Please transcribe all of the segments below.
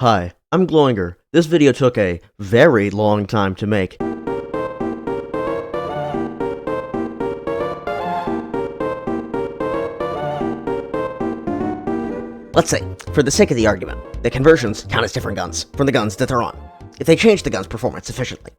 Hi, I'm Gloinger. This video took a very long time to make. Let's say, for the sake of the argument, the conversions count as different guns from the guns that they're on, if they change the gun's performance sufficiently.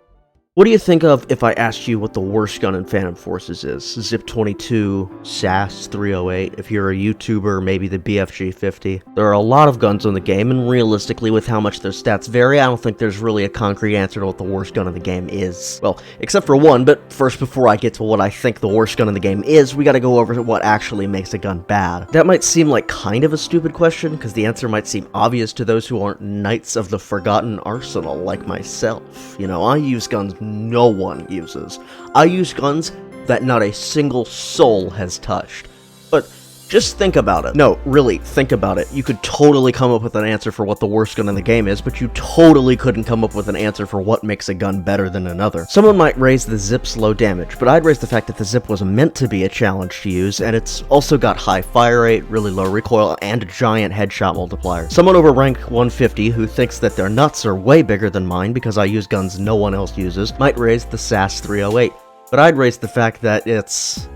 What do you think of if I asked you what the worst gun in Phantom Forces is? Zip 22, SAS 308, if you're a YouTuber, maybe the BFG 50. There are a lot of guns in the game, and realistically, with how much their stats vary, I don't think there's really a concrete answer to what the worst gun in the game is. Well, except for one, but first, before I get to what I think the worst gun in the game is, we gotta go over what actually makes a gun bad. That might seem like kind of a stupid question, because the answer might seem obvious to those who aren't Knights of the Forgotten Arsenal like myself. You know, I use guns no one uses. I use guns that not a single soul has touched. But just think about it. No, really, think about it. You could totally come up with an answer for what the worst gun in the game is, but you totally couldn't come up with an answer for what makes a gun better than another. Someone might raise the Zip's low damage, but I'd raise the fact that the Zip was meant to be a challenge to use, and it's also got high fire rate, really low recoil, and a giant headshot multiplier. Someone over rank 150 who thinks that their nuts are way bigger than mine because I use guns no one else uses might raise the SAS 308, but I'd raise the fact that it's...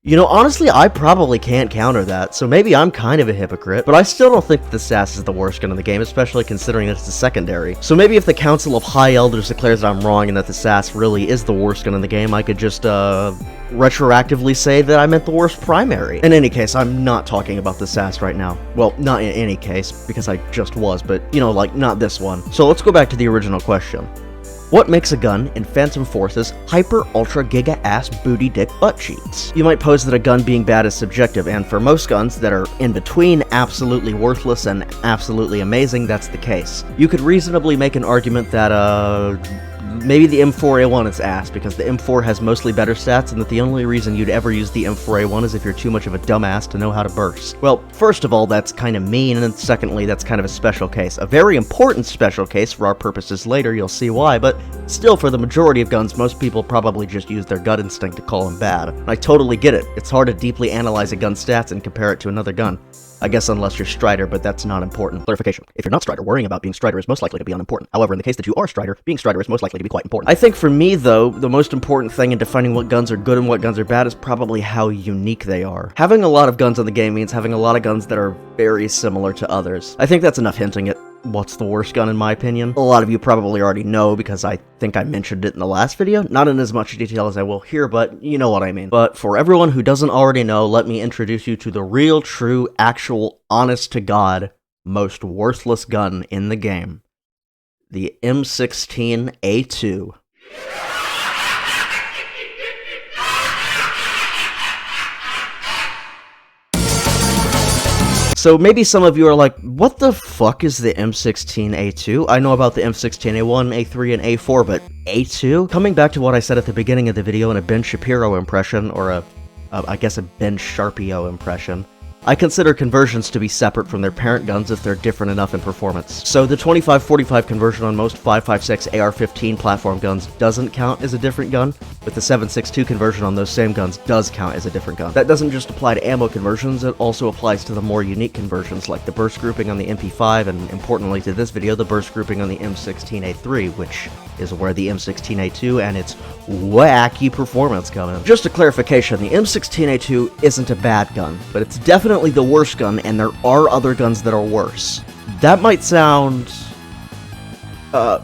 You know, honestly, I probably can't counter that, so maybe I'm kind of a hypocrite, but I still don't think the SAS is the worst gun in the game, especially considering it's the secondary. So maybe if the Council of High Elders declares that I'm wrong and that the SAS really is the worst gun in the game, I could just, retroactively say that I meant the worst primary. In any case, I'm not talking about the SAS right now. Well, not in any case, because I just was, but, you know, like, not this one. So let's go back to the original question. What makes a gun in Phantom Forces hyper ultra giga ass booty dick butt cheeks? You might pose that a gun being bad is subjective, and for most guns that are in between absolutely worthless and absolutely amazing, that's the case. You could reasonably make an argument that, maybe the M4A1 is ass, because the M4 has mostly better stats, and that the only reason you'd ever use the M4A1 is if you're too much of a dumbass to know how to burst. Well, first of all, that's kind of mean, and secondly, that's kind of a special case. A very important special case for our purposes later, you'll see why, but still, for the majority of guns, most people probably just use their gut instinct to call them bad. I totally get it. It's hard to deeply analyze a gun's stats and compare it to another gun. I guess unless you're Strider, but that's not important. Clarification. If you're not Strider, worrying about being Strider is most likely to be unimportant. However, in the case that you are Strider, being Strider is most likely to be quite important. I think for me, though, the most important thing in defining what guns are good and what guns are bad is probably how unique they are. Having a lot of guns in the game means having a lot of guns that are very similar to others. I think that's enough hinting at what's the worst gun in my opinion. A lot of you probably already know because I think I mentioned it in the last video. Not in as much detail as I will here, but you know what I mean. But for everyone who doesn't already know, let me introduce you to the real, true, actual, honest-to-God, most worthless gun in the game. The M16A2. So maybe some of you are like, what the fuck is the M16A2? I know about the M16A1, A3, and A4, but A2? Coming back to what I said at the beginning of the video in a Ben Shapiro impression, or I guess a Ben Sharpio impression, I consider conversions to be separate from their parent guns if they're different enough in performance. So the 25-45 conversion on most 5.56 AR-15 platform guns doesn't count as a different gun, but the 7.62 conversion on those same guns does count as a different gun. That doesn't just apply to ammo conversions, it also applies to the more unique conversions like the burst grouping on the MP5 and, importantly to this video, the burst grouping on the M16A3, which is where the M16A2 and its wacky performance come in. Just a clarification, the M16A2 isn't a bad gun, but it's definitely the worst gun, and there are other guns that are worse. That might sound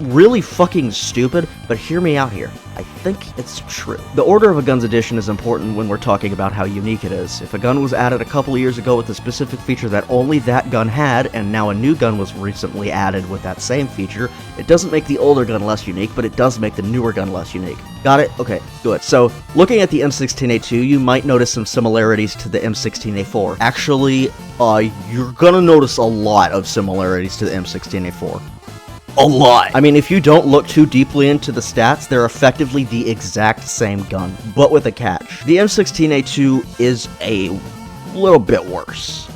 really fucking stupid, but hear me out here. I think it's true. The order of a gun's addition is important when we're talking about how unique it is. If a gun was added a couple of years ago with a specific feature that only that gun had, and now a new gun was recently added with that same feature, it doesn't make the older gun less unique, but it does make the newer gun less unique. Got it? Okay, good. So, looking at the M16A2, you might notice some similarities to the M16A4. Actually, you're gonna notice a lot of similarities to the M16A4. A lot! I mean, if you don't look too deeply into the stats, they're effectively the exact same gun, but with a catch. The M16A2 is a little bit worse.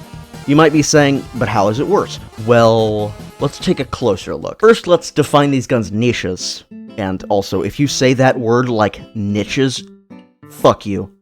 You might be saying, but how is it worse? Well, let's take a closer look. First, let's define these guns' niches. And also, if you say that word like niches, fuck you.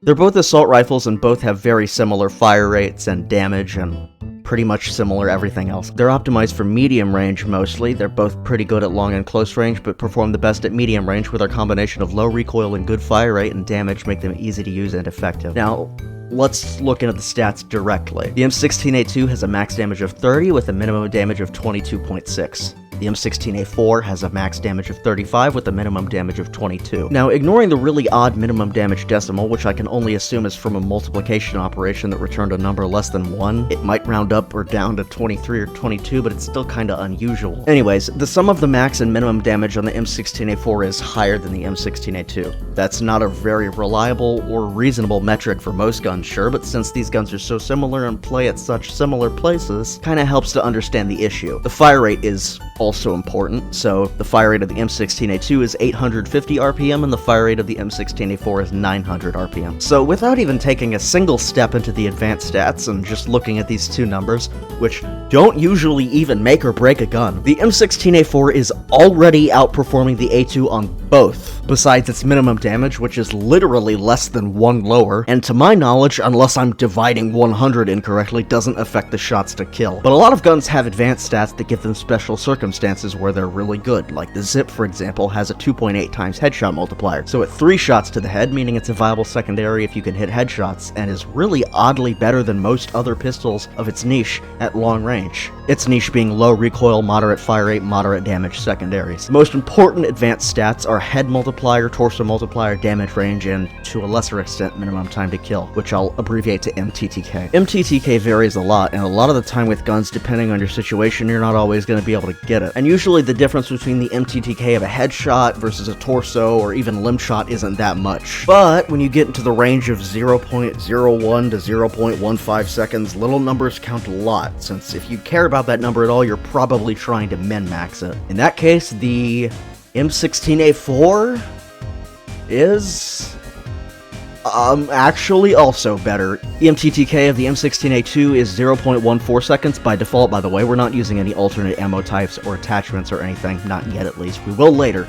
They're both assault rifles and both have very similar fire rates and damage and pretty much similar everything else. They're optimized for medium range mostly. They're both pretty good at long and close range, but perform the best at medium range with their combination of low recoil and good fire rate and damage make them easy to use and effective. Now, let's look into the stats directly. The M16A2 has a max damage of 30 with a minimum damage of 22.6. The M16A4 has a max damage of 35 with a minimum damage of 22. Now, ignoring the really odd minimum damage decimal, which I can only assume is from a multiplication operation that returned a number less than 1, it might round up or down to 23 or 22, but it's still kinda unusual. Anyways, the sum of the max and minimum damage on the M16A4 is higher than the M16A2. That's not a very reliable or reasonable metric for most guns, sure, but since these guns are so similar and play at such similar places, kinda helps to understand the issue. The fire rate is also important, so the fire rate of the M16A2 is 850 RPM and the fire rate of the M16A4 is 900 RPM. So without even taking a single step into the advanced stats and just looking at these two numbers, which don't usually even make or break a gun, the M16A4 is already outperforming the A2 on both, besides its minimum damage, which is literally less than 1 lower, and to my knowledge, unless I'm dividing 100 incorrectly, doesn't affect the shots to kill. But a lot of guns have advanced stats that give them special circumstances where they're really good, like the Zip, for example, has a 2.8 times headshot multiplier, so at 3 shots to the head, meaning it's a viable secondary if you can hit headshots, and is really oddly better than most other pistols of its niche at long range. Its niche being low recoil, moderate fire rate, moderate damage secondaries. The most important advanced stats are head multiplier, torso multiplier, damage range, and to a lesser extent, minimum time to kill, which I'll abbreviate to MTTK. MTTK varies a lot, and a lot of the time with guns, depending on your situation, you're not always going to be able to get it. And usually the difference between the MTTK of a headshot versus a torso or even limb shot isn't that much. But when you get into the range of 0.01 to 0.15 seconds, little numbers count a lot, since if you care about that number at all, you're probably trying to min-max it. In that case, the M16A4 is actually also better. The MTTK of the M16A2 is 0.14 seconds by default, by the way. We're not using any alternate ammo types or attachments or anything, not yet at least. We will later.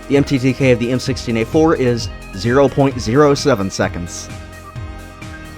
The MTTK of the M16A4 is 0.07 seconds.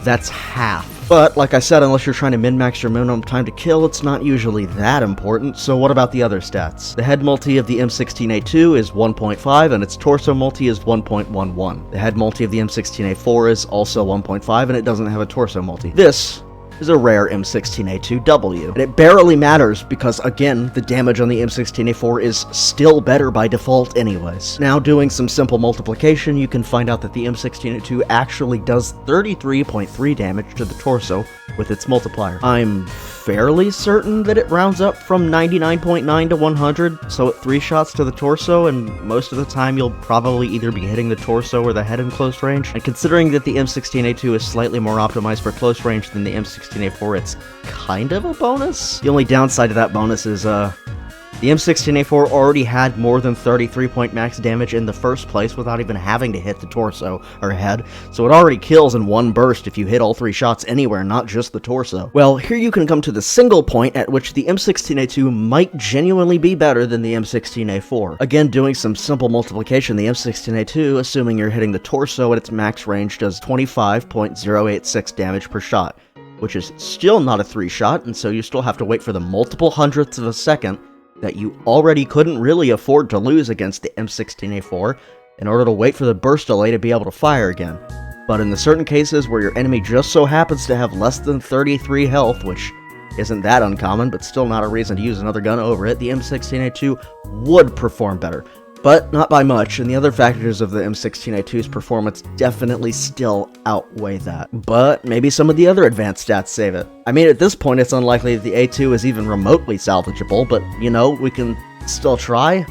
That's half. But, like I said, unless you're trying to min-max your minimum time to kill, it's not usually that important, so what about the other stats? The head multi of the M16A2 is 1.5, and its torso multi is 1.11. The head multi of the M16A4 is also 1.5, and it doesn't have a torso multi. This is a rare M16A2W, and it barely matters because, again, the damage on the M16A4 is still better by default anyways. Now, doing some simple multiplication, you can find out that the M16A2 actually does 33.3 damage to the torso with its multiplier. I'm fairly certain that it rounds up from 99.9 to 100, so at 3 shots to the torso, and most of the time you'll probably either be hitting the torso or the head in close range. And considering that the M16A2 is slightly more optimized for close range than the M16A4, it's kind of a bonus. The only downside to that bonus is, the M16A4 already had more than 33 point max damage in the first place without even having to hit the torso or head, so it already kills in one burst if you hit all 3 shots anywhere, not just the torso. Well, here you can come to the single point at which the M16A2 might genuinely be better than the M16A4. Again, doing some simple multiplication, the M16A2, assuming you're hitting the torso at its max range, does 25.086 damage per shot, which is still not a 3-shot, and so you still have to wait for the multiple hundredths of a second that you already couldn't really afford to lose against the M16A4 in order to wait for the burst delay to be able to fire again. But in the certain cases where your enemy just so happens to have less than 33 health, which isn't that uncommon, but still not a reason to use another gun over it, the M16A2 would perform better. But not by much, and the other factors of the M16A2's performance definitely still outweigh that. But maybe some of the other advanced stats save it. I mean, at this point it's unlikely that the A2 is even remotely salvageable, but, you know, we can still try.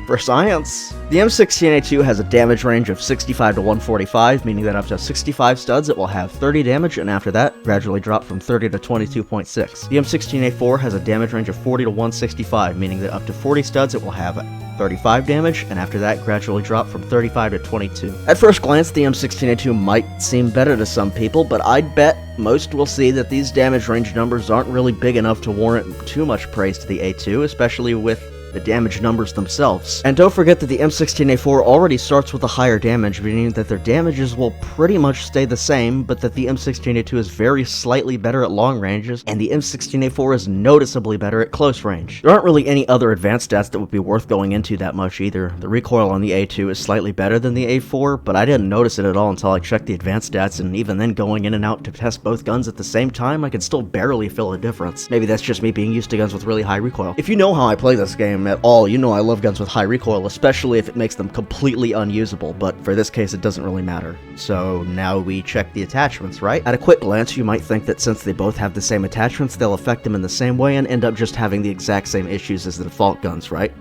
For science. The M16A2 has a damage range of 65 to 145, meaning that up to 65 studs it will have 30 damage, and after that, gradually drop from 30 to 22.6. The M16A4 has a damage range of 40 to 165, meaning that up to 40 studs it will have 35 damage, and after that, gradually drop from 35 to 22. At first glance, the M16A2 might seem better to some people, but I'd bet most will see that these damage range numbers aren't really big enough to warrant too much praise to the A2, especially with the damage numbers themselves. And don't forget that the M16A4 already starts with a higher damage, meaning that their damages will pretty much stay the same, but that the M16A2 is very slightly better at long ranges, and the M16A4 is noticeably better at close range. There aren't really any other advanced stats that would be worth going into that much either. The recoil on the A2 is slightly better than the A4, but I didn't notice it at all until I checked the advanced stats, and even then going in and out to test both guns at the same time, I could still barely feel a difference. Maybe that's just me being used to guns with really high recoil. If you know how I play this game at all, you know I love guns with high recoil, especially if it makes them completely unusable, but for this case it doesn't really matter. So now we check the attachments, right? At a quick glance, you might think that since they both have the same attachments, they'll affect them in the same way and end up just having the exact same issues as the default guns, right?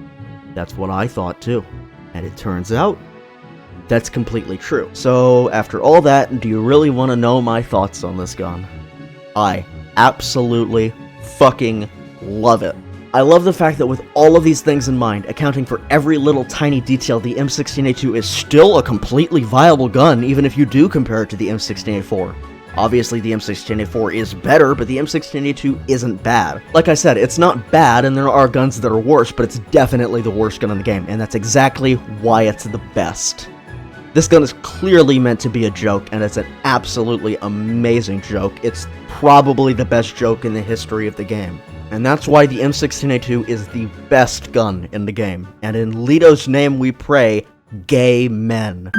That's what I thought too. And it turns out, that's completely true. So after all that, do you really want to know my thoughts on this gun? I absolutely fucking love it. I love the fact that with all of these things in mind, accounting for every little tiny detail, the M16A2 is still a completely viable gun, even if you do compare it to the M16A4. Obviously, the M16A4 is better, but the M16A2 isn't bad. Like I said, it's not bad, and there are guns that are worse, but it's definitely the worst gun in the game, and that's exactly why it's the best. This gun is clearly meant to be a joke, and it's an absolutely amazing joke. It's probably the best joke in the history of the game. And that's why the M16A2 is the best gun in the game. And in Lito's name we pray, gay men.